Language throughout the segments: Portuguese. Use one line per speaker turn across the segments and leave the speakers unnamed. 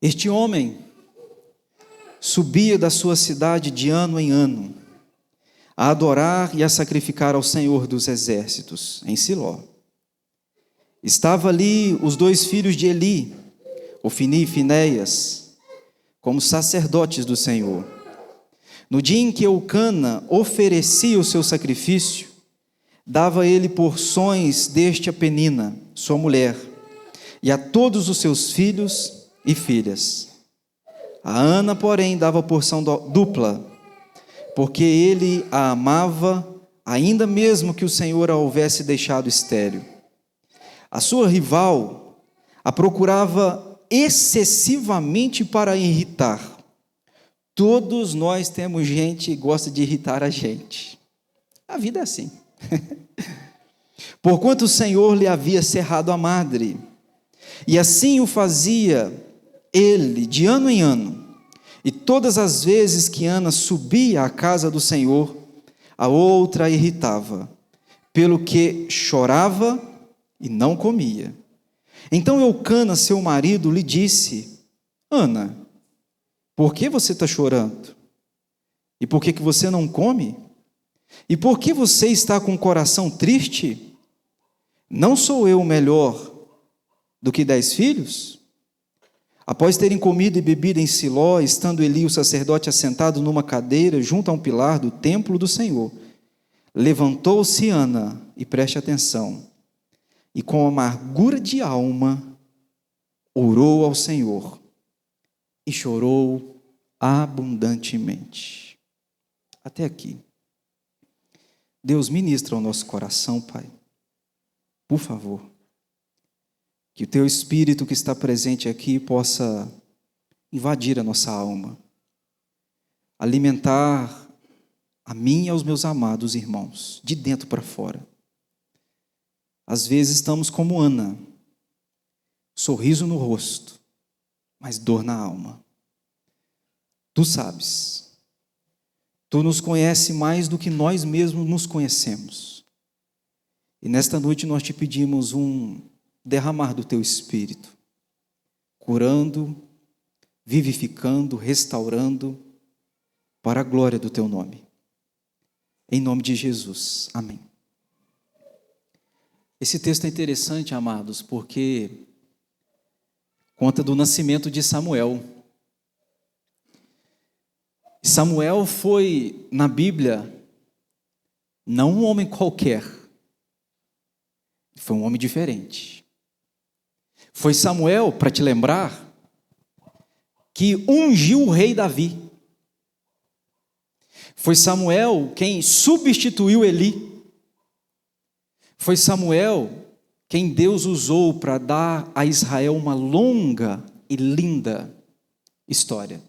Este homem subia da sua cidade de ano em ano, a adorar e a sacrificar ao Senhor dos Exércitos, em Siló. Estavam ali os dois filhos de Eli, Ofni e Finéias, como sacerdotes do Senhor. No dia em que Eucana oferecia o seu sacrifício, dava ele porções deste a Penina, sua mulher, e a todos os seus filhos e filhas. A Ana, porém, dava porção dupla, porque ele a amava, ainda mesmo que o Senhor a houvesse deixado estéril. A sua rival a procurava excessivamente para irritar. Todos nós temos gente que gosta de irritar a gente. A vida é assim. Porquanto o Senhor lhe havia cerrado a madre, e assim o fazia ele de ano em ano. E todas as vezes que Ana subia à casa do Senhor, a outra a irritava, pelo que chorava e não comia. Então Eucana, seu marido, lhe disse: Ana, por que você está chorando? E por que você não come? E por que você está com o coração triste? Não sou eu melhor do que 10 filhos? Após terem comido e bebido em Siló, estando Eli, o sacerdote, assentado numa cadeira junto a um pilar do templo do Senhor, levantou-se Ana, e preste atenção, e com amargura de alma orou ao Senhor e chorou abundantemente. Até aqui. Deus, ministra ao nosso coração, Pai, por favor, que o Teu Espírito que está presente aqui possa invadir a nossa alma, alimentar a mim e aos meus amados irmãos, de dentro para fora. Às vezes estamos como Ana, sorriso no rosto, mas dor na alma. Tu sabes. Tu nos conheces mais do que nós mesmos nos conhecemos. E nesta noite nós te pedimos um derramar do Teu Espírito, curando, vivificando, restaurando, para a glória do Teu nome. Em nome de Jesus. Amém. Esse texto é interessante, amados, porque conta do nascimento de Samuel. Samuel foi, na Bíblia, não um homem qualquer, foi um homem diferente. Foi Samuel, para te lembrar, que ungiu o rei Davi. Foi Samuel quem substituiu Eli. Foi Samuel quem Deus usou para dar a Israel uma longa e linda história.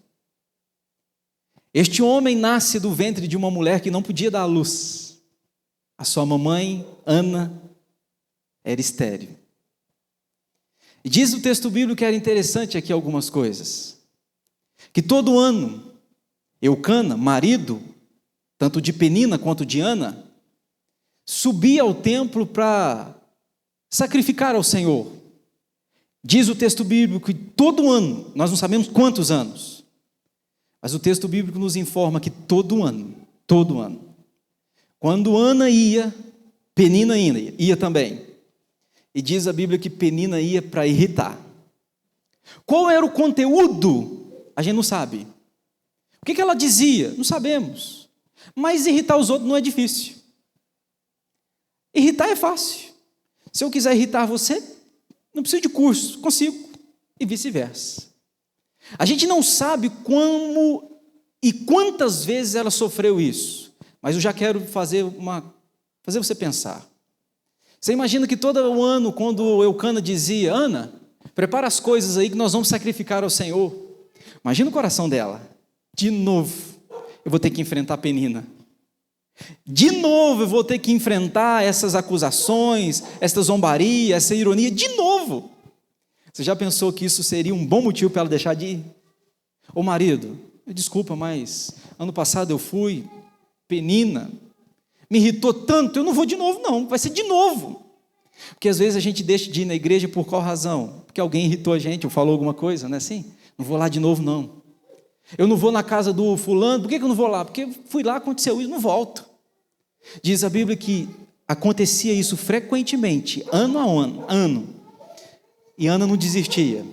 Este homem nasce do ventre de uma mulher que não podia dar à luz. A sua mamãe, Ana, era estéril. E diz o texto bíblico que era interessante aqui algumas coisas. Que todo ano, Eucana, marido, tanto de Penina quanto de Ana, subia ao templo para sacrificar ao Senhor. Diz o texto bíblico que todo ano, nós não sabemos quantos anos, mas o texto bíblico nos informa que todo ano, quando Ana ia, Penina ia também. E diz a Bíblia que Penina ia para irritar. Qual era o conteúdo? A gente não sabe. O que ela dizia? Não sabemos. Mas irritar os outros não é difícil. Irritar é fácil. Se eu quiser irritar você, não preciso de curso, consigo. E vice-versa. A gente não sabe como e quantas vezes ela sofreu isso. Mas eu já quero fazer você pensar. Você imagina que todo o ano, quando Eucana dizia: Ana, prepara as coisas aí que nós vamos sacrificar ao Senhor. Imagina o coração dela. De novo, eu vou ter que enfrentar a Penina. De novo, eu vou ter que enfrentar essas acusações, essa zombaria, essa ironia. De novo. Você já pensou que isso seria um bom motivo para ela deixar de ir? Ô marido, desculpa, mas ano passado eu fui, Penina me irritou tanto, eu não vou de novo não, vai ser de novo. Porque às vezes a gente deixa de ir na igreja por qual razão? Porque alguém irritou a gente ou falou alguma coisa, não é assim? Não vou lá de novo, não. Eu não vou na casa do fulano. Por que eu não vou lá? Porque fui lá, aconteceu isso, não volto. Diz a Bíblia que acontecia isso frequentemente, ano a ano. E Ana não desistia.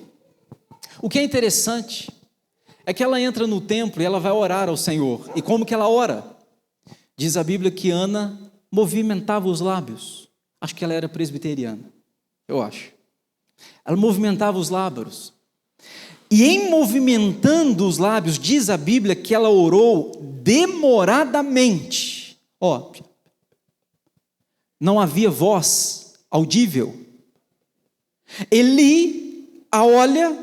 O que é interessante é que ela entra no templo e ela vai orar ao Senhor. E como que ela ora? Diz a Bíblia que Ana movimentava os lábios. Acho que ela era presbiteriana, eu acho. Ela movimentava os lábios. E em movimentando os lábios, diz a Bíblia que ela orou demoradamente. Não havia voz audível. Eli a olha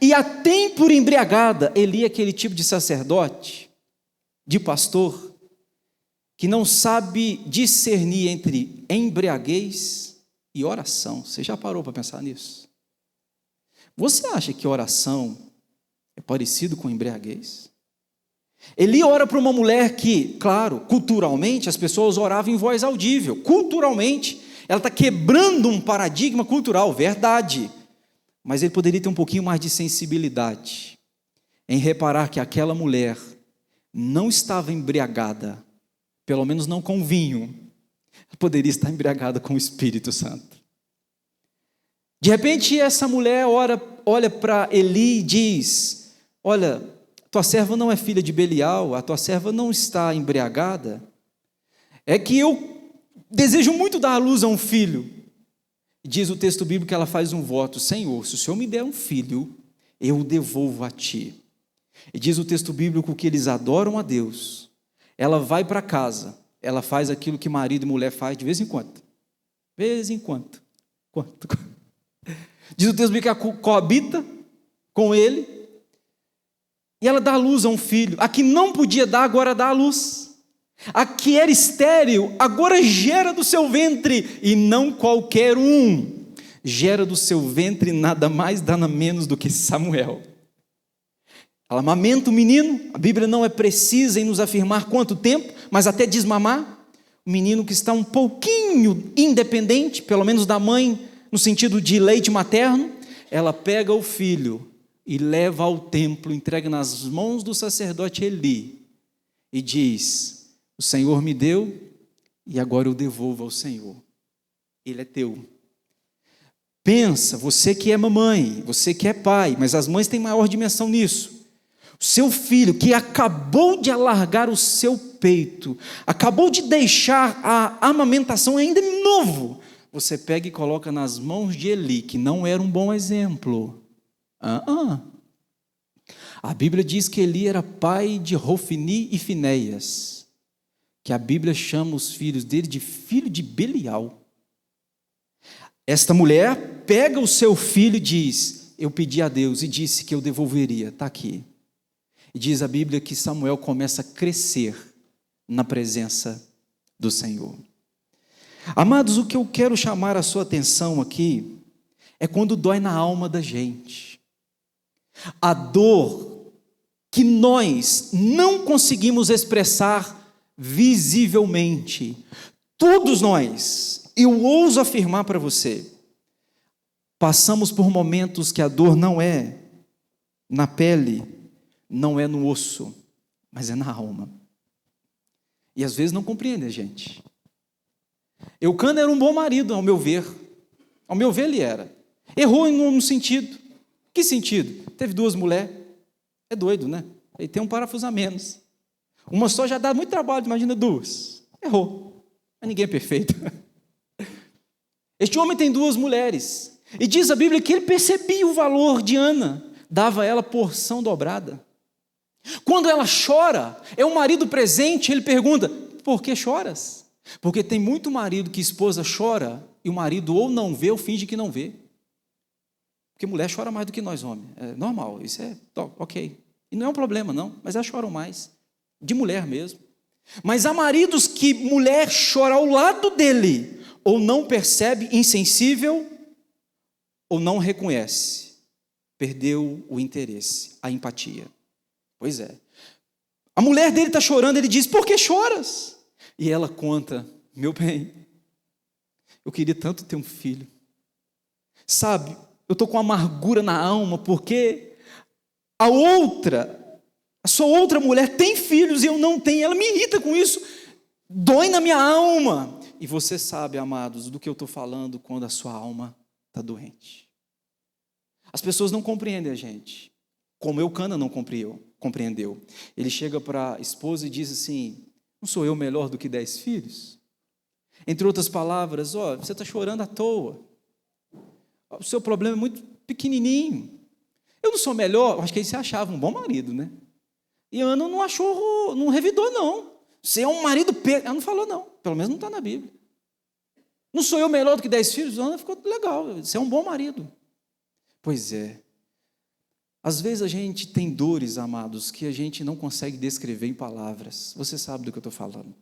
e a tem por embriagada. Eli é aquele tipo de sacerdote, de pastor, que não sabe discernir entre embriaguez e oração. Você já parou para pensar nisso? Você acha que oração é parecido com embriaguez? Eli ora para uma mulher que, claro, culturalmente as pessoas oravam em voz audível. Culturalmente, ela está quebrando um paradigma cultural, verdade. Mas ele poderia ter um pouquinho mais de sensibilidade em reparar que aquela mulher não estava embriagada, pelo menos não com vinho. Ela poderia estar embriagada com o Espírito Santo. De repente, essa mulher olha para Eli e diz: olha, tua serva não é filha de Belial, a tua serva não está embriagada. É que eu desejo muito dar à luz a um filho. Diz o texto bíblico que ela faz um voto: Senhor, se o Senhor me der um filho, eu o devolvo a ti. E diz o texto bíblico que eles adoram a Deus. Ela vai para casa, ela faz aquilo que marido e mulher faz de vez em quando. De vez em quando. Diz o texto bíblico que ela coabita com ele, e ela dá à luz a um filho. A que não podia dar, agora dá à luz. A que era estéril, agora gera do seu ventre, e não qualquer um. Gera do seu ventre nada mais, nada menos do que Samuel. Ela amamenta o menino. A Bíblia não é precisa em nos afirmar quanto tempo, mas até desmamar. O menino que está um pouquinho independente, pelo menos da mãe, no sentido de leite materno. Ela pega o filho e leva ao templo, entrega nas mãos do sacerdote Eli e diz: o Senhor me deu e agora eu devolvo ao Senhor. Ele é teu. Pensa, você que é mamãe, você que é pai, mas as mães têm maior dimensão nisso. O seu filho que acabou de alargar o seu peito, acabou de deixar a amamentação ainda novo, você pega e coloca nas mãos de Eli, que não era um bom exemplo. A Bíblia diz que Eli era pai de Rofni e Finéias, que a Bíblia chama os filhos dele de filho de Belial. Esta mulher pega o seu filho e diz: eu pedi a Deus e disse que eu devolveria, está aqui. E diz a Bíblia que Samuel começa a crescer na presença do Senhor. Amados, o que eu quero chamar a sua atenção aqui é quando dói na alma da gente. A dor que nós não conseguimos expressar visivelmente. Todos nós, eu ouso afirmar para você, passamos por momentos que a dor não é na pele, não é no osso, mas é na alma. E às vezes não compreende a gente. Eucana era um bom marido, ao meu ver. Ao meu ver, ele era. Errou em um sentido. Que sentido? Teve 2 mulheres. É doido, né? Ele tem um parafuso a menos. Uma só já dá muito trabalho, imagina 2. Errou. Mas ninguém é perfeito. Este homem tem 2 mulheres. E diz a Bíblia que ele percebia o valor de Ana. Dava a ela porção dobrada. Quando ela chora, é o marido presente, ele pergunta: por que choras? Porque tem muito marido que a esposa chora e o marido ou não vê ou finge que não vê. Porque mulher chora mais do que nós homens. É normal, isso é ok. E não é um problema não, mas elas choram mais. De mulher mesmo. Mas há maridos que mulher chora ao lado dele, ou não percebe, insensível, ou não reconhece. Perdeu o interesse, a empatia. Pois é. A mulher dele está chorando, ele diz: por que choras? E ela conta: meu bem, eu queria tanto ter um filho. Sabe, eu estou com amargura na alma, porque a sua outra mulher tem filhos e eu não tenho, ela me irrita com isso, dói na minha alma. E você sabe, amados, do que eu estou falando quando a sua alma está doente. As pessoas não compreendem a gente, como Eucana não compreendeu. Ele chega para a esposa e diz assim: não sou eu melhor do que 10 filhos? Entre outras palavras, você está chorando à toa. O seu problema é muito pequenininho. Eu não sou melhor. Acho que aí você achava um bom marido, né? E Ana não achou, não revidou, não. Você é um marido... Ela não falou, não. Pelo menos não está na Bíblia. Não sou eu melhor do que 10 filhos? Ana ficou legal. Você é um bom marido. Pois é. Às vezes a gente tem dores, amados, que a gente não consegue descrever em palavras. Você sabe do que eu estou falando.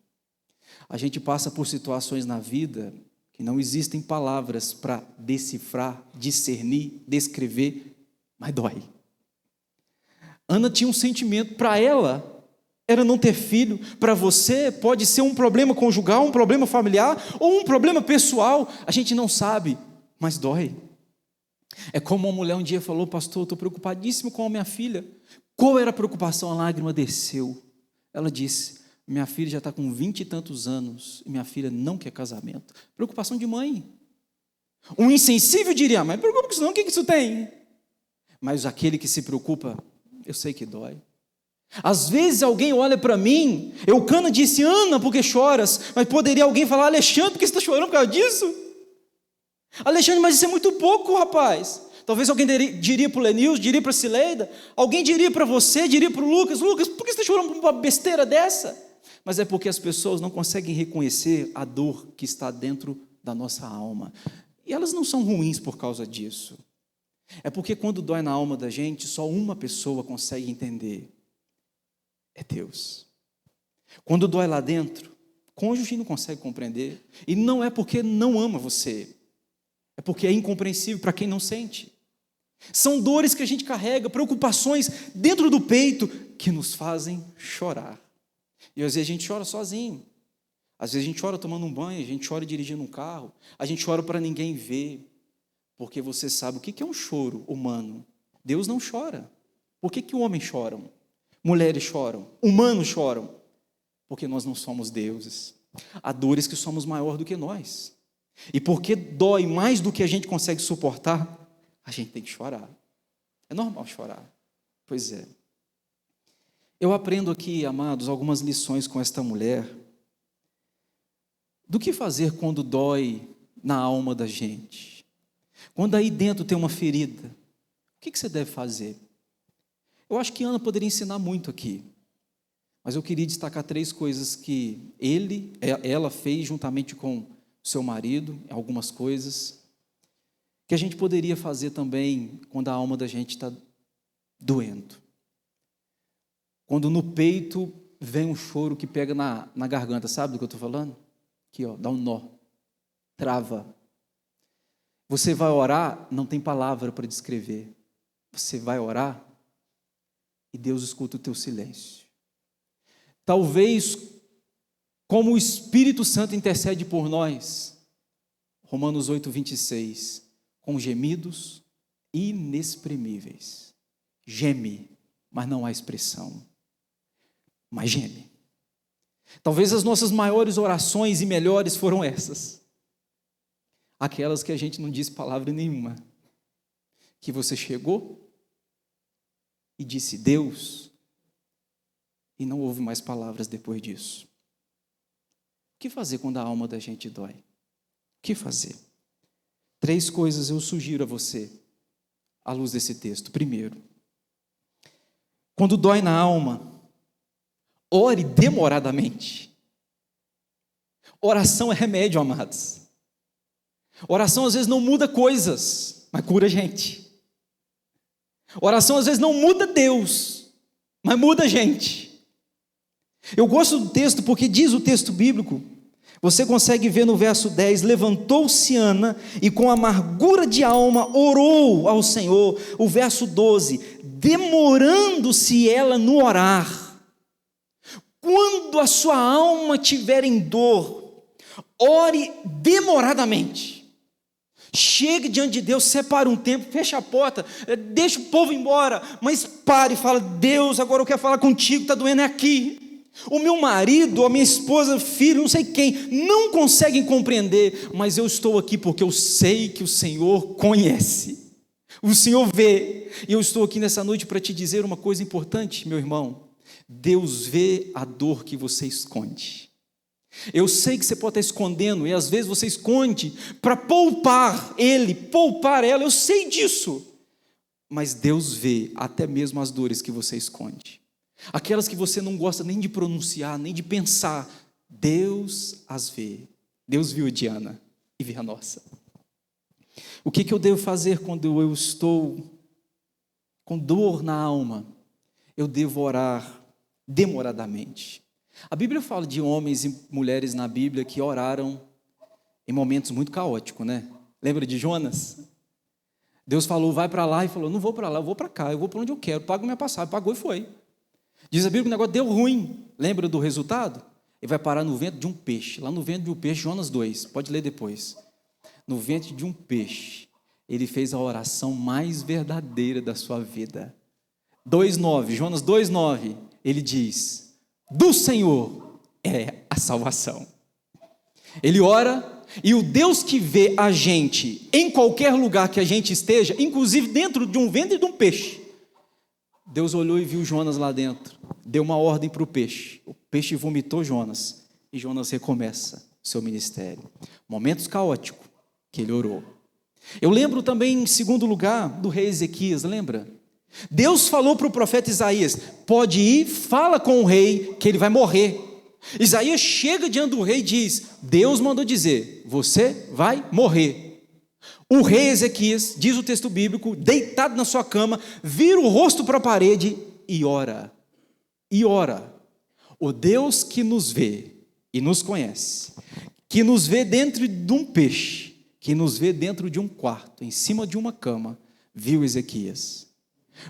A gente passa por situações na vida que não existem palavras para decifrar, discernir, descrever, mas dói. Ana tinha um sentimento, para ela era não ter filho, para você pode ser um problema conjugal, um problema familiar ou um problema pessoal, a gente não sabe, mas dói. É como uma mulher um dia falou: pastor, eu estou preocupadíssimo com a minha filha. Qual era a preocupação? A lágrima desceu. Ela disse: minha filha já está com 20 e tantos anos e minha filha não quer casamento. Preocupação de mãe. Um insensível diria: mas preocupa com isso não, o que isso tem? Mas aquele que se preocupa, eu sei que dói. Às vezes alguém olha para mim, Eucana disse: Ana, por que choras? Mas poderia alguém falar: Alexandre, por que você está chorando por causa disso? Alexandre, mas isso é muito pouco, rapaz. Talvez alguém diria para o Lenils, diria para a Cileida, alguém diria para você, diria para o Lucas: Lucas, por que você está chorando por uma besteira dessa? Mas é porque as pessoas não conseguem reconhecer a dor que está dentro da nossa alma. E elas não são ruins por causa disso. É porque quando dói na alma da gente, só uma pessoa consegue entender. É Deus. Quando dói lá dentro, cônjuge não consegue compreender. E não é porque não ama você. É porque é incompreensível para quem não sente. São dores que a gente carrega, preocupações dentro do peito que nos fazem chorar. E às vezes a gente chora sozinho. Às vezes a gente chora tomando um banho, a gente chora dirigindo um carro, a gente chora para ninguém ver. Porque você sabe o que é um choro humano. Deus não chora. Por que homens choram? Mulheres choram? Humanos choram? Porque nós não somos deuses. Há dores que somos maior do que nós. E porque dói mais do que a gente consegue suportar, a gente tem que chorar. É normal chorar. Pois é. Eu aprendo aqui, amados, algumas lições com esta mulher. Do que fazer quando dói na alma da gente? Quando aí dentro tem uma ferida, o que você deve fazer? Eu acho que Ana poderia ensinar muito aqui. Mas eu queria destacar 3 coisas que ela fez juntamente com seu marido, algumas coisas, que a gente poderia fazer também quando a alma da gente está doendo. Quando no peito vem um choro que pega na garganta, sabe do que eu estou falando? Aqui, dá um nó, trava. Você vai orar, não tem palavra para descrever. Você vai orar e Deus escuta o teu silêncio. Talvez, como o Espírito Santo intercede por nós, Romanos 8, 26, com gemidos inexprimíveis. Geme, mas não há expressão. Mas geme. Talvez as nossas maiores orações e melhores foram essas. Aquelas que a gente não disse palavra nenhuma. Que você chegou e disse Deus, e não houve mais palavras depois disso. O que fazer quando a alma da gente dói? O que fazer? 3 coisas eu sugiro a você, à luz desse texto. Primeiro, quando dói na alma, ore demoradamente. Oração é remédio, amados. Oração às vezes não muda coisas, mas cura a gente. Oração às vezes não muda Deus, mas muda a gente. Eu gosto do texto porque diz o texto bíblico, você consegue ver no verso 10, levantou-se Ana e com amargura de alma orou ao Senhor. O verso 12, demorando-se ela no orar. Quando a sua alma estiver em dor, ore demoradamente. Chegue diante de Deus, separe um tempo, feche a porta, deixa o povo embora, mas pare e fala: Deus, agora eu quero falar contigo, está doendo aqui. O meu marido, a minha esposa, filho, não sei quem, não conseguem compreender, mas eu estou aqui porque eu sei que o Senhor conhece, o Senhor vê, e eu estou aqui nessa noite para te dizer uma coisa importante, meu irmão: Deus vê a dor que você esconde. Eu sei que você pode estar escondendo, e às vezes você esconde para poupar ele, poupar ela, eu sei disso, mas Deus vê até mesmo as dores que você esconde, aquelas que você não gosta nem de pronunciar, nem de pensar, Deus as vê. Deus viu a Diana e vê a nossa. O que eu devo fazer quando eu estou com dor na alma? Eu devo orar demoradamente. A Bíblia fala de homens e mulheres na Bíblia que oraram em momentos muito caóticos, né? Lembra de Jonas? Deus falou: vai para lá, e falou: não vou para lá, eu vou para cá, eu vou para onde eu quero, pago minha passagem, pagou e foi. Diz a Bíblia que o negócio deu ruim. Lembra do resultado? Ele vai parar no ventre de um peixe. Lá no ventre de um peixe, Jonas 2, pode ler depois. No ventre de um peixe, ele fez a oração mais verdadeira da sua vida. 2:9, Jonas 2:9, ele diz: do Senhor é a salvação. Ele ora, e o Deus que vê a gente em qualquer lugar que a gente esteja, inclusive dentro de um ventre de um peixe, Deus olhou e viu Jonas lá dentro, deu uma ordem para o peixe vomitou Jonas, e Jonas recomeça seu ministério. Momentos caóticos que ele orou. Eu lembro também, em segundo lugar, do rei Ezequias, lembra? Deus falou para o profeta Isaías: pode ir, fala com o rei que ele vai morrer. Isaías chega diante do rei e diz: Deus mandou dizer, você vai morrer. O rei Ezequias, diz o texto bíblico, deitado na sua cama, vira o rosto para a parede e ora. E ora. O Deus que nos vê e nos conhece, que nos vê dentro de um peixe, que nos vê dentro de um quarto, em cima de uma cama, viu Ezequias.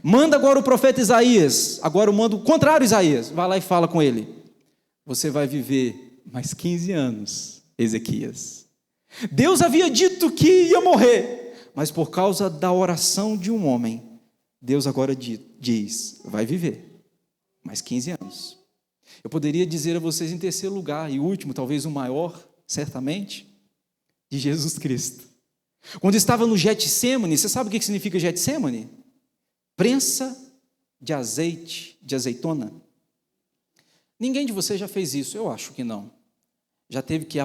Manda agora o profeta Isaías, agora eu mando o contrário, Isaías, vai lá e fala com ele: você vai viver mais 15 anos, Ezequias. Deus havia dito que ia morrer, mas por causa da oração de um homem, Deus agora diz: vai viver mais 15 anos. Eu poderia dizer a vocês em terceiro lugar, e último, talvez o maior, certamente, de Jesus Cristo. Quando estava no Getsêmani, você sabe o que significa Getsêmani? Prensa de azeite, de azeitona. Ninguém de vocês já fez isso? Eu acho que não. Já teve que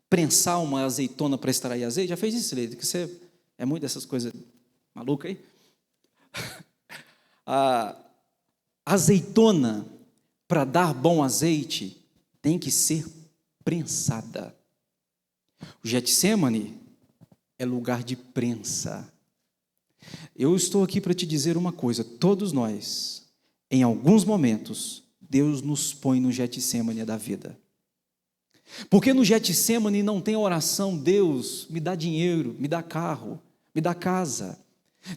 prensar uma azeitona para extrair azeite? Já fez isso, Leite? Que você é muito dessas coisas malucas aí? A azeitona, para dar bom azeite, tem que ser prensada. O Getsêmani é lugar de prensa. Eu estou aqui para te dizer uma coisa: todos nós, em alguns momentos, Deus nos põe no Getsêmani da vida. Porque no Getsêmani não tem oração: Deus, me dá dinheiro, me dá carro, me dá casa.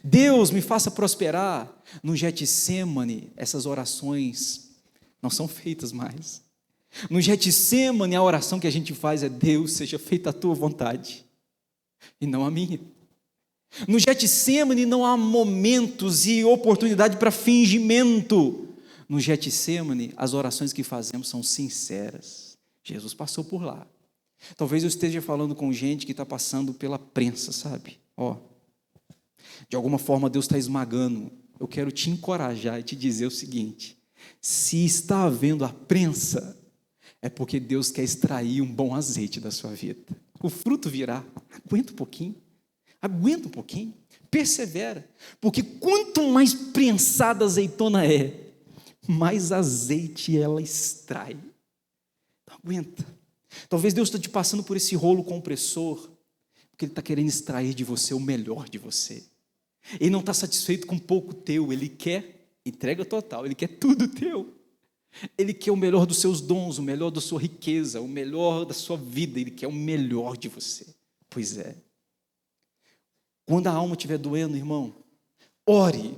Deus, me faça prosperar. No Getsêmani, essas orações não são feitas mais. No Getsêmani, a oração que a gente faz é: Deus, seja feita a tua vontade, e não a minha. No Getsêmani não há momentos e oportunidade para fingimento. No Getsêmani, as orações que fazemos são sinceras. Jesus passou por lá. Talvez eu esteja falando com gente que está passando pela prensa, sabe? De alguma forma Deus está esmagando. Eu quero te encorajar e te dizer o seguinte: se está havendo a prensa, é porque Deus quer extrair um bom azeite da sua vida. O fruto virá. Aguenta um pouquinho, persevera, porque quanto mais prensada a azeitona é, mais azeite ela extrai. Então, aguenta. Talvez Deus está te passando por esse rolo compressor, porque Ele está querendo extrair de você o melhor de você. Ele não está satisfeito com pouco teu, Ele quer entrega total, Ele quer tudo teu. Ele quer o melhor dos seus dons, o melhor da sua riqueza, o melhor da sua vida, Ele quer o melhor de você. Pois é. Quando a alma estiver doendo, irmão, ore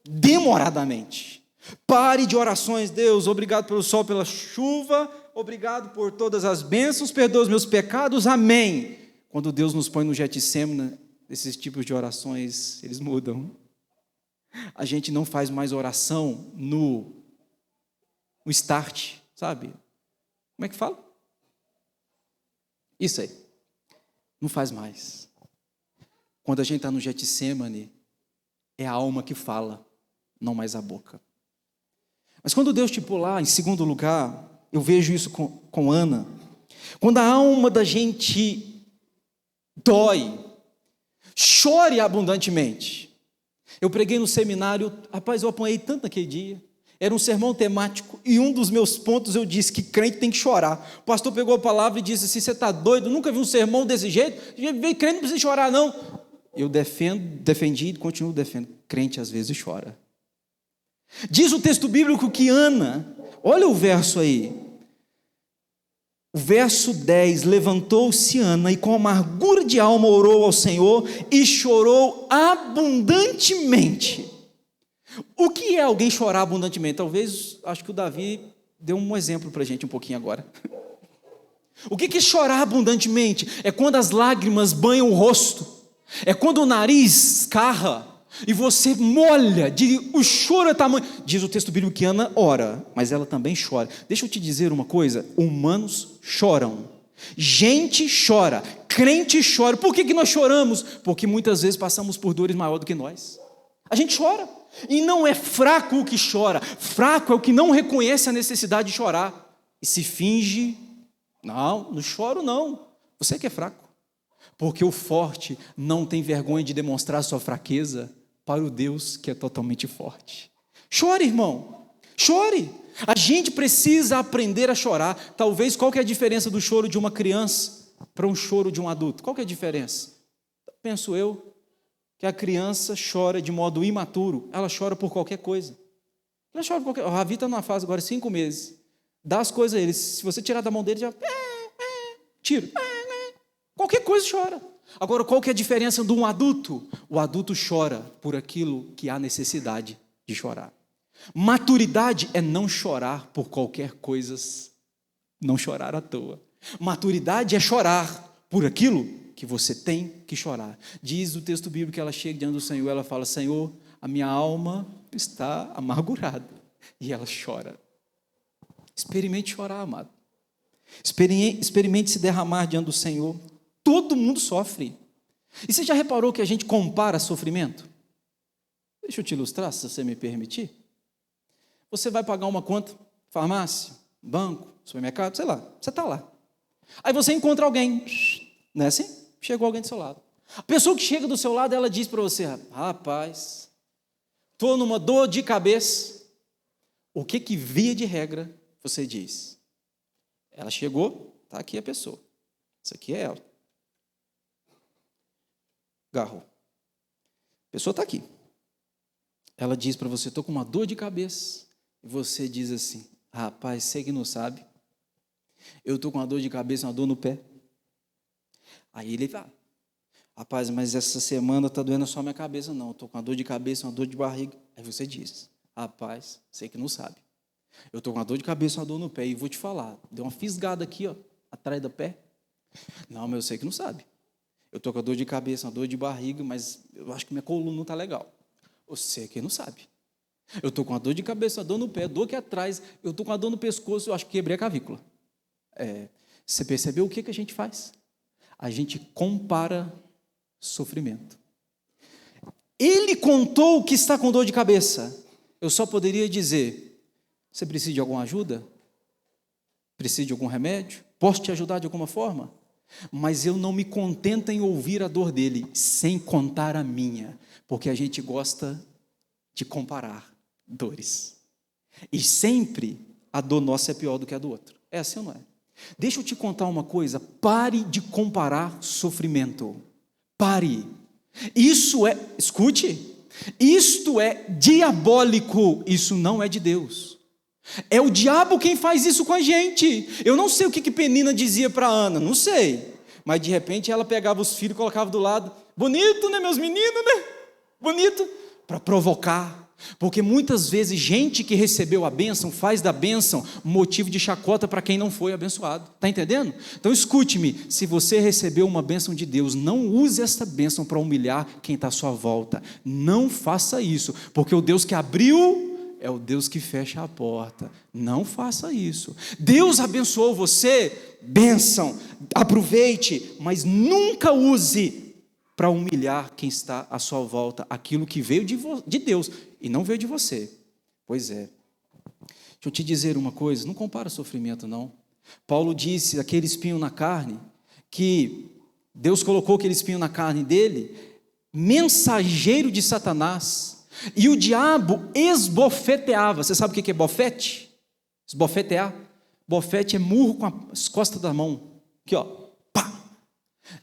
demoradamente. Pare de orações: Deus, obrigado pelo sol, pela chuva, obrigado por todas as bênçãos, perdoa os meus pecados, amém. quando Deus nos põe no Getsêmani, esses tipos de orações, eles mudam. A gente não faz mais oração no start, sabe? Como é que fala? Isso aí. Não faz mais. Quando a gente está no Getsêmani, é a alma que fala, não mais a boca. Mas quando Deus te pôr lá, em segundo lugar, eu vejo isso com Ana. Quando a alma da gente dói, chore abundantemente. Eu preguei no seminário, rapaz, eu apanhei tanto naquele dia. Era um sermão temático e um dos meus pontos eu disse que crente tem que chorar. O pastor pegou a palavra e disse assim: você está doido? Nunca vi um sermão desse jeito? Crente não precisa chorar, não. Eu defendi e continuo defendendo. Crente às vezes chora. Diz o texto bíblico que Ana, olha o verso aí. O verso 10, levantou-se Ana e com amargura de alma orou ao Senhor e chorou abundantemente. O que é alguém chorar abundantemente? Talvez, acho que o Davi deu um exemplo para a gente um pouquinho agora. O que é chorar abundantemente? É quando as lágrimas banham o rosto, é quando o nariz escarra e você molha, o choro é tamanho. Diz o texto bíblico que Ana ora, mas ela também chora. Deixa eu te dizer uma coisa: humanos choram, gente chora, crente chora. Por que nós choramos? Porque muitas vezes passamos por dores maiores do que nós. A gente chora, e não é fraco o que chora, fraco é o que não reconhece a necessidade de chorar e se finge. Não choro não, você que é fraco, porque o forte não tem vergonha de demonstrar sua fraqueza para o Deus que é totalmente forte. Chore, irmão, chore. A gente precisa aprender a chorar. Talvez, qual que é a diferença do choro de uma criança para um choro de um adulto? Qual que é a diferença? Penso eu que a criança chora de modo imaturo, ela chora por qualquer coisa. Ela chora por qualquer. O Ravi está numa fase agora, 5 meses, dá as coisas a ele, se você tirar da mão dele, já tira, qualquer coisa chora. Agora, qual que é a diferença de um adulto? O adulto chora por aquilo que há necessidade de chorar. Maturidade é não chorar por qualquer coisa, não chorar à toa. Maturidade é chorar por aquilo que você tem que chorar. Diz o texto bíblico que ela chega diante do Senhor, ela fala: Senhor, a minha alma está amargurada. E ela chora. Experimente chorar, amado. Experimente se derramar diante do Senhor. Todo mundo sofre. E você já reparou que a gente compara sofrimento? Deixa eu te ilustrar, se você me permitir. Você vai pagar uma conta, farmácia, banco, supermercado, sei lá, você está lá. Aí você encontra alguém, não é assim? Chegou alguém do seu lado. A pessoa que chega do seu lado, ela diz para você: rapaz, estou numa dor de cabeça. O que via de regra você diz? Ela chegou, está aqui a pessoa. Isso aqui é ela. Garro. A pessoa está aqui. Ela diz para você: estou com uma dor de cabeça. E você diz assim: rapaz, você que não sabe, eu estou com uma dor de cabeça, uma dor no pé. Aí ele fala: rapaz, mas essa semana está doendo só minha cabeça. Não, estou com uma dor de cabeça, uma dor de barriga. Aí você diz: rapaz, você que não sabe, eu estou com uma dor de cabeça, uma dor no pé. E vou te falar, deu uma fisgada aqui, ó, atrás do pé. Não, mas eu sei que não sabe. Eu estou com a dor de cabeça, uma dor de barriga, mas eu acho que minha coluna não está legal. Você que não sabe. Eu estou com a dor de cabeça, uma dor no pé, dor aqui atrás, eu estou com a dor no pescoço, eu acho que quebrei a clavícula. Você percebeu o que a gente faz? A gente compara sofrimento. Ele contou que está com dor de cabeça. Eu só poderia dizer: você precisa de alguma ajuda? Precisa de algum remédio? Posso te ajudar de alguma forma? Mas eu não me contento em ouvir a dor dele, sem contar a minha, porque a gente gosta de comparar dores. E sempre a dor nossa é pior do que a do outro. É assim ou não é? Deixa eu te contar uma coisa: pare de comparar sofrimento. Pare. Escute, isto é diabólico, isso não é de Deus. É o diabo quem faz isso com a gente. Eu não sei o que Penina dizia para Ana, não sei. Mas de repente ela pegava os filhos e colocava do lado. Bonito, né, meus meninos, né? Bonito. Para provocar. Porque muitas vezes gente que recebeu a bênção faz da bênção motivo de chacota para quem não foi abençoado. Está entendendo? Então escute-me, se você recebeu uma bênção de Deus, não use essa bênção para humilhar quem está à sua volta. Não faça isso, porque o Deus que abriu é o Deus que fecha a porta. Não faça isso. Deus abençoou você, bênção, aproveite, mas nunca use para humilhar quem está à sua volta, aquilo que veio de Deus e não veio de você. Pois é. Deixa eu te dizer uma coisa, não compara sofrimento não. Paulo disse, aquele espinho na carne, que Deus colocou aquele espinho na carne dele, mensageiro de Satanás, e o diabo esbofeteava. Você sabe o que é bofete? Esbofetear? Bofete é murro com as costas da mão. Aqui, ó. Pá!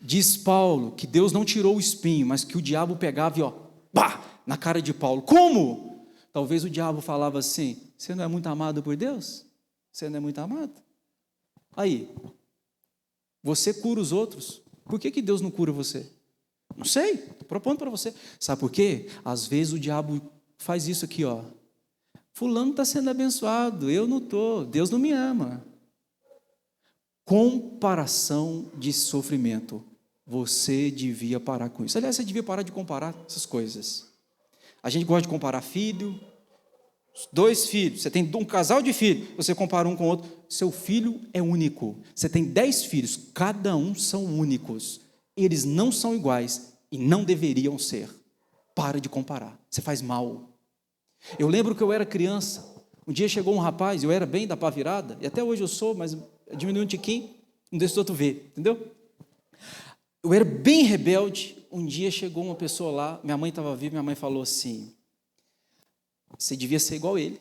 Diz Paulo que Deus não tirou o espinho, mas que o diabo pegava e ó, pá! Na cara de Paulo. Como? Talvez o diabo falava assim: você não é muito amado por Deus? Você não é muito amado? Aí, você cura os outros. Por que Deus não cura você? Não sei, estou propondo para você. Sabe por quê? Às vezes o diabo faz isso aqui, ó. Fulano está sendo abençoado, eu não estou, Deus não me ama. Comparação de sofrimento. Você devia parar com isso. Aliás, você devia parar de comparar essas coisas. A gente gosta de comparar filho, 2 filhos, você tem um casal de filhos, você compara um com o outro, seu filho é único. Você tem 10 filhos, cada um são únicos. Eles não são iguais e não deveriam ser. Para de comparar, você faz mal. Eu lembro que eu era criança, um dia chegou um rapaz, eu era bem da pá virada, e até hoje eu sou, mas diminuiu um tiquinho, não deixa o outro ver, entendeu? Eu era bem rebelde, um dia chegou uma pessoa lá, minha mãe estava viva, minha mãe falou assim: você devia ser igual ele.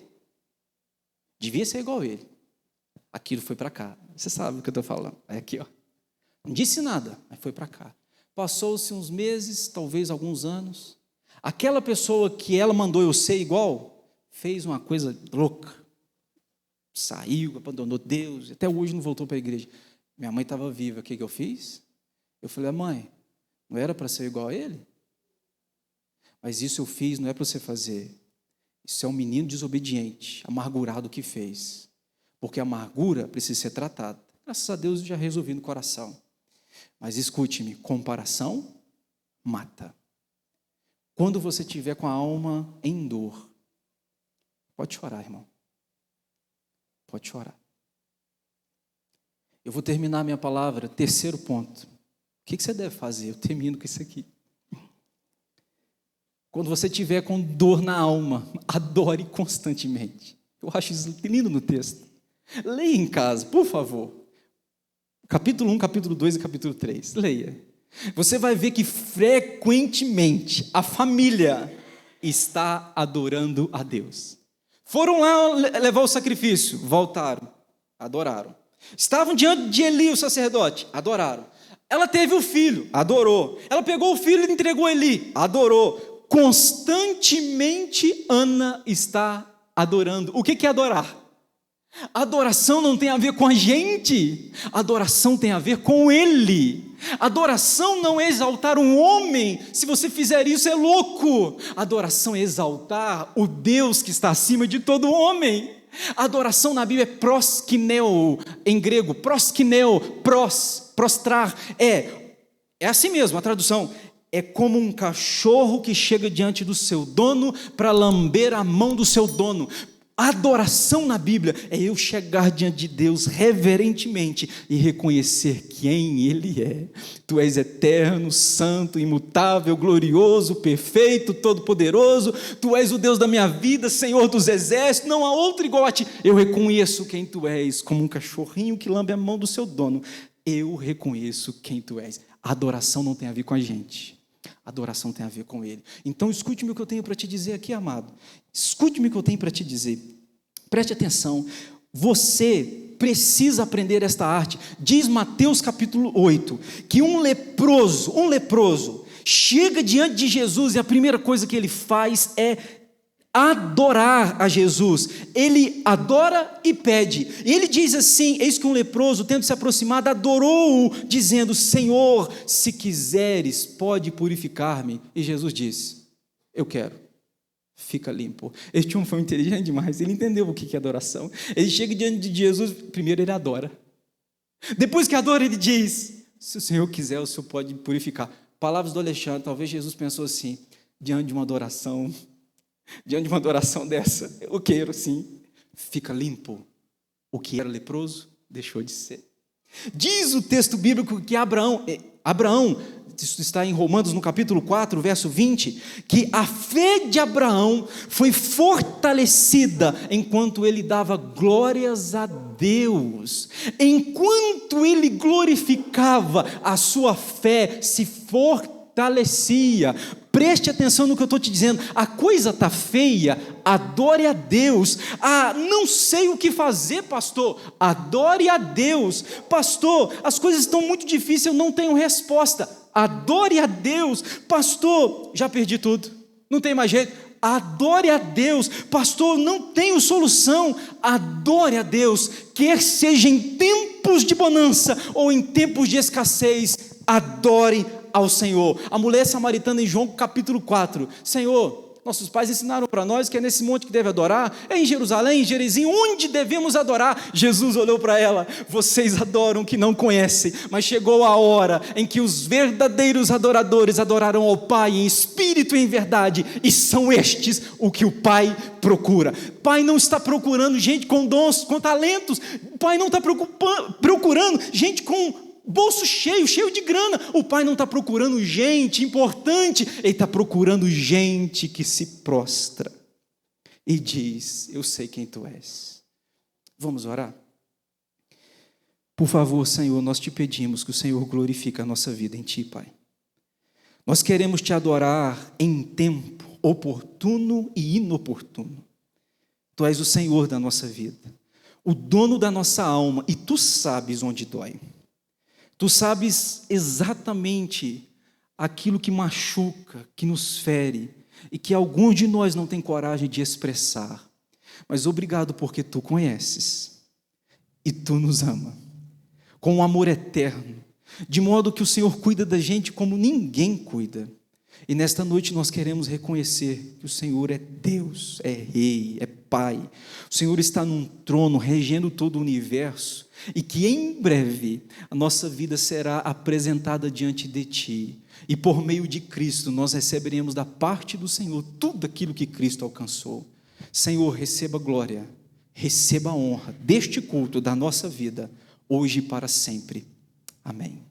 Devia ser igual ele. Aquilo foi para cá, você sabe o que eu estou falando, é aqui, ó. Não disse nada, mas foi para cá. Passou-se uns meses, talvez alguns anos. Aquela pessoa que ela mandou eu ser igual, fez uma coisa louca. Saiu, abandonou Deus, até hoje não voltou para a igreja. Minha mãe estava viva, o que eu fiz? Eu falei: mãe, não era para ser igual a ele? Mas isso eu fiz, não é para você fazer. Isso é um menino desobediente, amargurado que fez. Porque a amargura precisa ser tratada. Graças a Deus eu já resolvi no coração. Mas escute-me, comparação mata. Quando você estiver com a alma em dor, pode chorar, irmão. Pode chorar. Eu vou terminar a minha palavra, 3º ponto. O que você deve fazer? Eu termino com isso aqui. Quando você estiver com dor na alma, adore constantemente. Eu acho isso lindo no texto. Leia em casa, por favor. Capítulo 1, capítulo 2 e capítulo 3. Leia. Você vai ver que frequentemente a família está adorando a Deus. Foram lá levar o sacrifício, voltaram, adoraram. Estavam diante de Eli, o sacerdote, adoraram. Ela teve o filho, adorou. Ela pegou o filho e entregou a Eli, adorou. Constantemente Ana está adorando. O que é adorar? Adoração não tem a ver com a gente, adoração tem a ver com Ele. Adoração não é exaltar um homem, se você fizer isso é louco. Adoração é exaltar o Deus que está acima de todo homem. Adoração na Bíblia é proskineo, em grego, proskineo, prostrar, é assim mesmo a tradução. É como um cachorro que chega diante do seu dono para lamber a mão do seu dono. Adoração na Bíblia é eu chegar diante de Deus reverentemente e reconhecer quem Ele é. Tu és eterno, santo, imutável, glorioso, perfeito, todo-poderoso. Tu és o Deus da minha vida, Senhor dos exércitos. Não há outro igual a Ti. Eu reconheço quem Tu és, como um cachorrinho que lambe a mão do seu dono. Eu reconheço quem Tu és. A adoração não tem a ver com a gente. A adoração tem a ver com Ele. Então escute-me o que eu tenho para te dizer aqui, amado. Escute-me o que eu tenho para te dizer. Preste atenção. Você precisa aprender esta arte. Diz Mateus capítulo 8, que um leproso, chega diante de Jesus e a primeira coisa que ele faz é adorar a Jesus. Ele adora e pede. E ele diz assim: eis que um leproso, tendo se aproximado, adorou-o, dizendo: Senhor, se quiseres, pode purificar-me. E Jesus disse: eu quero. fica limpo. Este homem foi inteligente demais, ele entendeu o que é adoração. Ele chega diante de Jesus, primeiro ele adora. Depois que adora, ele diz: se o Senhor quiser, o Senhor pode purificar. Palavras do Alexandre, talvez Jesus pensou assim, diante de uma adoração dessa, eu quero sim, fica limpo. O que era leproso, deixou de ser. Diz o texto bíblico que Abraão, isso está em Romanos no capítulo 4, verso 20, que a fé de Abraão foi fortalecida enquanto ele dava glórias a Deus. Enquanto ele glorificava, a sua fé se fortalecia. Preste atenção no que eu estou te dizendo. A coisa está feia, adore a Deus. Não sei o que fazer, pastor. Adore a Deus. Pastor, as coisas estão muito difíceis, eu não tenho resposta. Adore a Deus. Pastor, já perdi tudo, não tem mais jeito. Adore a Deus. Pastor, não tenho solução. Adore a Deus. Quer seja em tempos de bonança ou em tempos de escassez, adore ao Senhor. A mulher samaritana em João capítulo 4, Senhor, nossos pais ensinaram para nós que é nesse monte que deve adorar, é em Jerusalém, em Gerizim, onde devemos adorar? Jesus olhou para ela: vocês adoram o que não conhecem, mas chegou a hora em que os verdadeiros adoradores adorarão ao Pai em espírito e em verdade, e são estes o que o Pai procura. O Pai não está procurando gente com dons, com talentos. O Pai não está procurando gente com bolso cheio de grana. O Pai não está procurando gente importante, Ele está procurando gente que se prostra e diz: eu sei quem Tu és. Vamos orar? Por favor, Senhor, nós te pedimos que o Senhor glorifique a nossa vida em Ti, Pai. Nós queremos Te adorar em tempo oportuno e inoportuno. Tu és o Senhor da nossa vida, o dono da nossa alma, e Tu sabes onde dói. Tu sabes exatamente aquilo que machuca, que nos fere, e que alguns de nós não têm coragem de expressar. Mas obrigado porque Tu conheces, e Tu nos ama, com um amor eterno, de modo que o Senhor cuida da gente como ninguém cuida. E nesta noite nós queremos reconhecer que o Senhor é Deus, é Rei, é Pai. O Senhor está num trono regendo todo o universo, e que em breve a nossa vida será apresentada diante de Ti, e por meio de Cristo nós receberemos da parte do Senhor tudo aquilo que Cristo alcançou. Senhor, receba a glória, receba a honra deste culto, da nossa vida, hoje e para sempre. Amém.